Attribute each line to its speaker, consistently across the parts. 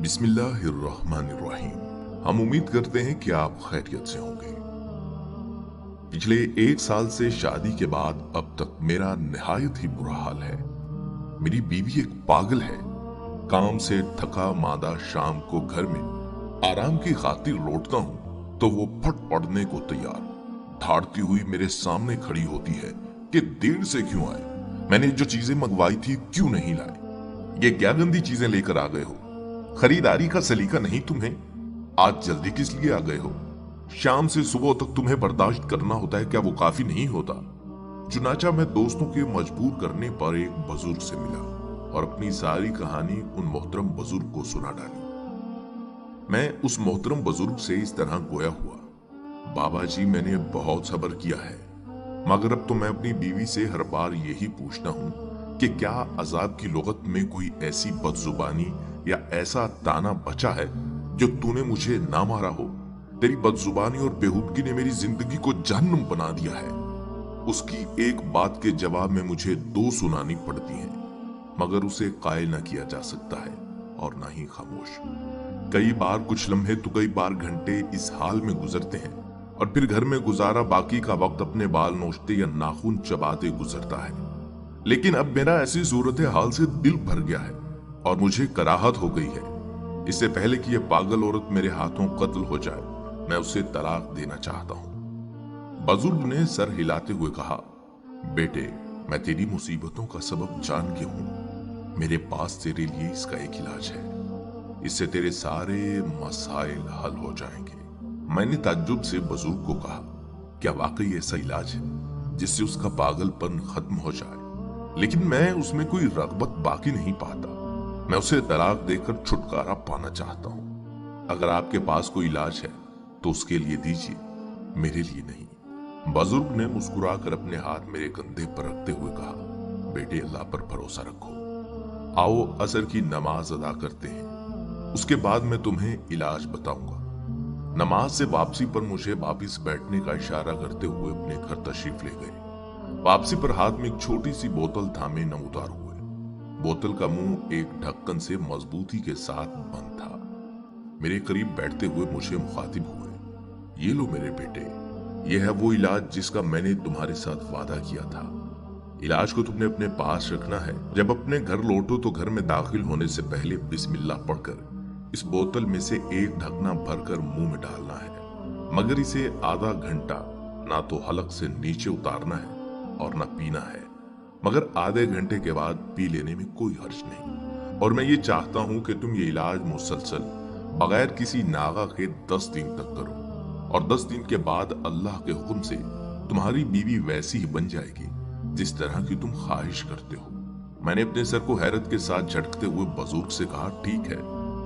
Speaker 1: बिस्मिल्लाहिर्रहमानिर्रहीम। हम उम्मीद करते हैं कि आप खैरियत से होंगे। पिछले 1 साल से शादी के बाद अब तक मेरा निहायत ही बुरा हाल है। मेरी बीवी एक पागल है। काम से थका मादा शाम को घर में आराम की खातिर लौटता हूँ तो वो फट पड़ने को तैयार धाड़ती हुई मेरे सामने खड़ी होती है कि देर से क्यों आए, मैंने जो चीजें मंगवाई थी क्यों नहीं लाए, ये क्या गंदी चीजें लेकर आ गए हो, खरीदारी का सलीका नहीं तुम्हें, आज जल्दी किस लिए आ गए हो, शाम से सुबह तक तुम्हें बर्दाश्त करना होता है, क्या वो काफी नहीं होता। चुनाचा मैं दोस्तों के मजबूर करने पर एक बुजुर्ग से मिला और अपनी सारी कहानी उन मोहतरम बुजुर्ग को सुना डाली। मैं उस मोहतरम बुजुर्ग से इस तरह गोया हुआ, बाबा जी मैंने बहुत सब्र किया है, मगर अब तो मैं अपनी बीवी से हर बार यही पूछता हूँ कि क्या अजाब की लुगत में कोई ऐसी बदजुबानी या ऐसा ताना बचा है जो तूने मुझे ना मारा हो। तेरी बदजुबानी और बेहूदगी ने मेरी जिंदगी को जहन्नुम बना दिया है। उसकी एक बात के जवाब में मुझे 2 सुनानी पड़ती हैं, मगर उसे कायल न किया जा सकता है और ना ही खामोश। कई बार कुछ लम्हे तो कई बार घंटे इस हाल में गुजरते हैं और फिर घर में गुजारा बाकी का वक्त अपने बाल नोचते या नाखून चबाते गुजरता है। लेकिन अब मेरा ऐसी सूरत हाल से दिल भर गया है और मुझे कराहत हो गई है। इससे पहले कि यह पागल औरत मेरे हाथों कत्ल हो जाए, मैं उसे तलाक देना चाहता हूँ। बुजुर्ग ने सर हिलाते हुए कहा, बेटे मैं तेरी मुसीबतों का सबब जान गया हूँ। मेरे पास तेरे लिए इसका एक इलाज है, इससे तेरे सारे मसाइल हल हो जाएंगे। मैंने ताज्जुब से बुजुर्ग को कहा, क्या वाकई ऐसा इलाज है जिससे उसका पागलपन खत्म हो जाए? लेकिन मैं उसमें कोई रगबत बाकी नहीं पाता। मैं उसे तलाक देकर छुटकारा पाना चाहता हूँ। अगर आपके पास कोई इलाज है तो उसके लिए दीजिए, मेरे लिए नहीं। बुजुर्ग ने मुस्कुराकर अपने हाथ मेरे कंधे पर रखते हुए कहा, बेटे अल्लाह पर भरोसा रखो, आओ असर की नमाज अदा करते हैं, उसके बाद मैं तुम्हें इलाज बताऊंगा। नमाज से वापसी पर मुझे वापिस बैठने का इशारा करते हुए अपने घर तशरीफ ले गए। वापसी पर हाथ में एक छोटी सी बोतल थामे नमूदार हुए। बोतल का मुंह एक ढक्कन से मजबूती के साथ बंद था। मेरे करीब बैठते हुए मुझे मुखातिब हुए, ये लो मेरे बेटे, यह है वो इलाज जिसका मैंने तुम्हारे साथ वादा किया था। इलाज को तुमने अपने पास रखना है। जब अपने घर लौटो तो घर में दाखिल होने से पहले बिस्मिल्लाह पढ़कर इस बोतल में से एक ढकना भरकर मुंह में डालना है, मगर इसे आधा घंटा ना तो हलक से नीचे उतारना है और न पीना है, मगर आधे घंटे के बाद पी लेने में कोई हर्ज नहीं। और मैं ये चाहता हूं कि तुम ये इलाज मुसलसल बगैर किसी नागा के 10 दिन तक करो, और 10 दिन के बाद अल्लाह के हुक्म से तुम्हारी बीवी वैसी ही बन जाएगी जिस तरह की तुम ख्वाहिश करते हो। मैंने अपने सर को हैरत के साथ झटकते हुए बुजुर्ग से कहा, ठीक है,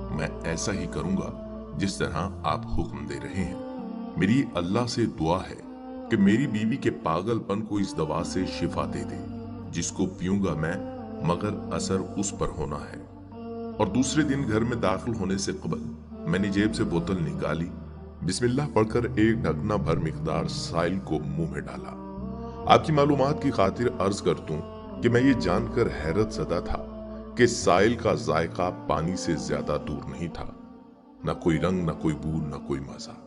Speaker 1: मैं ऐसा ही करूंगा जिस तरह आप हुक्म दे रहे हैं। मेरी अल्लाह से दुआ है कि मेरी बीवी के पागलपन को इस दवा से शिफा दे दे जिसको पीऊंगा मैं, मगर असर उस पर होना है। और दूसरे दिन घर में दाखिल होने से कबल मैंने जेब से बोतल निकाली, बिस्मिल्लाह पढ़कर एक ढकना भर मिकदार साइल को मुंह में डाला। आपकी मालूमात की खातिर अर्ज कर दूं कि मैं ये जानकर हैरत ज़दा था कि साइल का जायका पानी से ज्यादा दूर नहीं था, न कोई रंग, न कोई बू, न कोई मजा।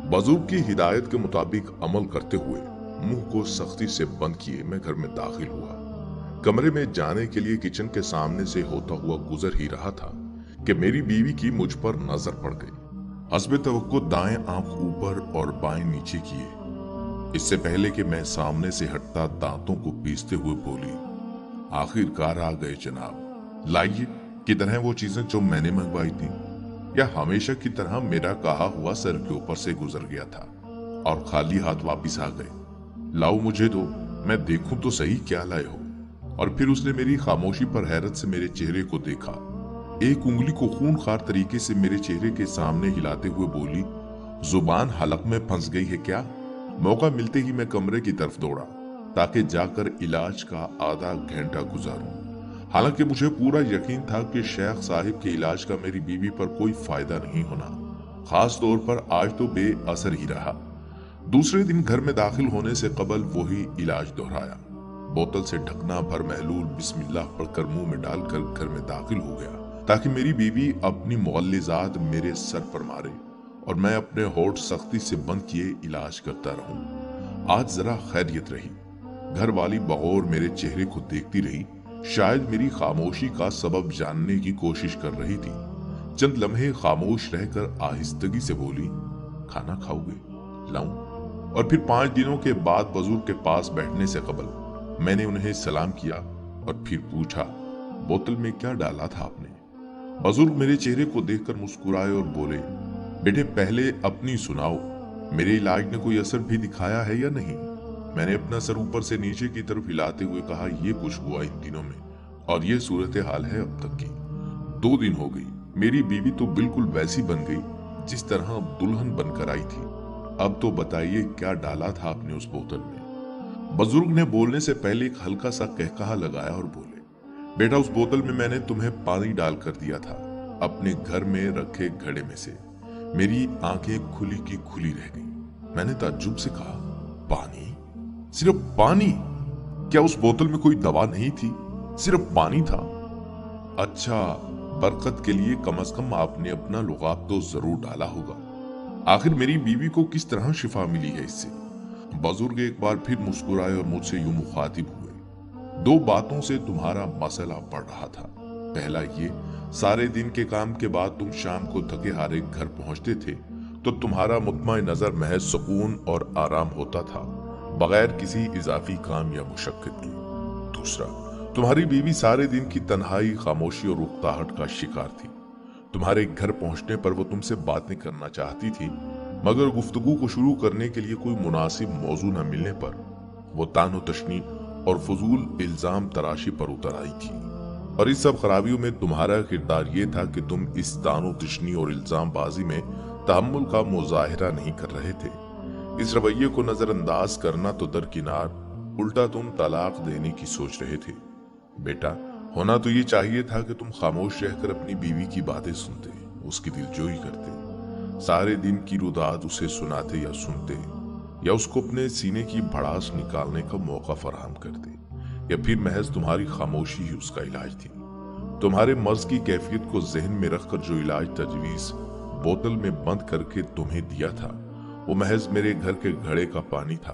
Speaker 1: बुजुर्ग की हिदायत के मुताबिक अमल करते हुए मुंह को सख्ती से बंद किए मैं घर में दाखिल हुआ। कमरे में जाने के लिए किचन के सामने से होता हुआ गुजर ही रहा था कि मेरी बीवी की मुझ पर नजर पड़ गई। हस्बे तवक्को दाएं आंख ऊपर और बाएं नीचे किए, इससे पहले कि मैं सामने से हटता दांतों को पीसते हुए बोली, आखिरकार आ गए जनाब, लाइए। किधर हैं वो चीजें जो मैंने मंगवाई थी, या हमेशा की तरह मेरा कहा हुआ सर के ऊपर से गुजर गया था और खाली हाथ वापिस आ गए? लाओ मुझे दो, मैं देखूं तो सही क्या लाए हो। और फिर उसने मेरी खामोशी पर हैरत से मेरे चेहरे को देखा, एक उंगली को खूनखार तरीके से मेरे चेहरे के सामने हिलाते हुए बोली, जुबान हलक में फंस गई है क्या? मौका मिलते ही मैं कमरे की तरफ दौड़ा ताकि जाकर इलाज का आधा घंटा गुजारूं। हालांकि मुझे पूरा यकीन था कि शेख साहिब के इलाज का मेरी बीवी पर कोई फायदा नहीं होना, खास तौर पर आज तो बेअसर ही रहा। दूसरे दिन घर में दाखिल होने से कबल वही इलाज दोहराया। बोतल से ढकना भर महलूल बिस्मिल्लाह पढ़कर मुंह में डालकर घर में दाखिल हो गया ताकि मेरी बीवी अपनी मुगल्लिज़ात मेरे सर पर मारे और मैं अपने होठ सख्ती से बंद किए इलाज करता रहूं। आज जरा खैरियत रही। घर वाली बगौर मेरे चेहरे को देखती रही, शायद मेरी खामोशी का सबब जानने की कोशिश कर रही थी। चंद लम्हे खामोश रहकर आहिस्तगी से बोली, खाना खाओगे? लाऊं? और फिर 5 दिनों के बाद बुजुर्ग के पास बैठने से कबल मैंने उन्हें सलाम किया और फिर पूछा, बोतल में क्या डाला था आपने? बुजुर्ग मेरे चेहरे को देखकर मुस्कुराए और बोले, बेटे पहले अपनी सुनाओ, मेरे इलाज ने कोई असर भी दिखाया है या नहीं? मैंने अपना सर ऊपर से नीचे की तरफ हिलाते हुए कहा, ये कुछ हुआ इन दिनों में और ये सूरत हाल है अब तक की। 2 दिन हो गई, मेरी बीवी तो बिल्कुल वैसी बन गई जिस तरह दुल्हन बनकर आई थी। अब तो बताइए क्या डाला था आपने उस बोतल में? बुजुर्ग ने बोलने से पहले एक हल्का सा कहकहा लगाया और बोले, बेटा उस बोतल में मैंने तुम्हें पानी डाल कर दिया था, अपने घर में रखे घड़े में से। मेरी आंखें खुली की खुली रह गई। मैंने ताज्जुब से कहा, पानी? सिर्फ पानी? क्या उस बोतल में कोई दवा नहीं थी, सिर्फ पानी था? अच्छा, बरकत के लिए कम से कम आपने अपना लुगाब तो जरूर डाला होगा। आखिर मेरी बीवी को किस तरह शिफा मिली है इससे? बुजुर्ग एक बार फिर मुस्कुराए और मुझसे यूं मुखातिब हुए, 2 बातों से तुम्हारा मसला बढ़ रहा था। पहला ये, सारे दिन के काम के बाद तुम शाम को थके हारे घर पहुंचते थे तो तुम्हारा मुतमईन नजर महज सुकून और आराम होता था, बगैर किसी इजाफी काम या मुशक्कत के। दूसरा, तुम्हारी बीवी सारे दिन की तन्हाई, खामोशी और उकताहट का शिकार थी। तुम्हारे घर पहुंचने पर वो तुमसे बातें करना चाहती थी, मगर गुफ्तगू को शुरू करने के लिए कोई मुनासिब मौजू न मिलने पर वो तानो तशनी और फजूल इल्जाम तराशी पर उतर आई थी। और इस सब खराबियों में तुम्हारा किरदार ये था कि तुम इस तानो तशनी और इल्जाम बाजी में तहम्मुल का मुजाहिरा नहीं कर रहे थे। इस रवैये को नजरअंदाज करना तो दरकिनार, उल्टा तुम तलाक देने की सोच रहे थे। बेटा, होना तो ये चाहिए था कि तुम खामोश रहकर अपनी बीवी की बातें सुनते, उसकी दिलजोई करते, सारे दिन की रुदात उसे सुनाते या सुनते, या उसको अपने सीने की भड़ास निकालने का मौका फराहम करते, या फिर महज तुम्हारी खामोशी ही उसका इलाज थी। तुम्हारे मर्ज की कैफियत को जहन में रखकर जो इलाज तजवीज बोतल में बंद करके तुम्हें दिया था, वो महज मेरे घर के घड़े का पानी था,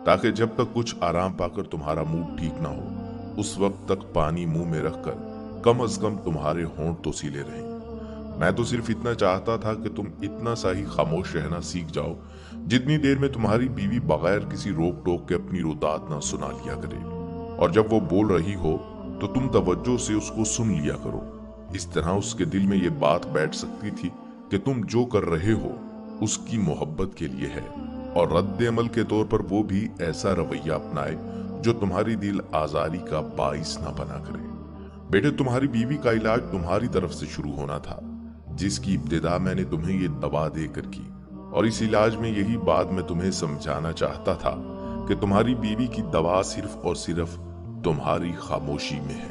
Speaker 1: ताकि जब तक कुछ आराम पाकर तुम्हारा मूड ठीक ना हो, उस वक्त तक पानी मुंह में रखकर कम से कम तुम्हारे होंठ तो सीले रहें। मैं तो सिर्फ इतना चाहता था कि तुम इतना सा ही खामोश रहना सीख जाओ जितनी देर में तुम्हारी बीवी बगैर किसी रोक टोक के अपनी रुदात ना सुना लिया करे, और जब वो बोल रही हो तो तुम तवज्जो से उसको सुन लिया करो। इस तरह उसके दिल में ये बात बैठ सकती थी कि तुम जो कर रहे हो उसकी मोहब्बत के लिए है, और रद्द अमल के तौर पर वो भी ऐसा रवैया अपनाए जो तुम्हारी दिल आजारी का बाइस ना बना करे। बेटे, तुम्हारी बीवी का इलाज तुम्हारी तरफ से शुरू होना था, जिसकी इब्तिदा मैंने तुम्हें ये दवा देकर की, और इस इलाज में यही बात मैं तुम्हें समझाना चाहता था कि तुम्हारी बीवी की दवा सिर्फ और सिर्फ तुम्हारी खामोशी में है।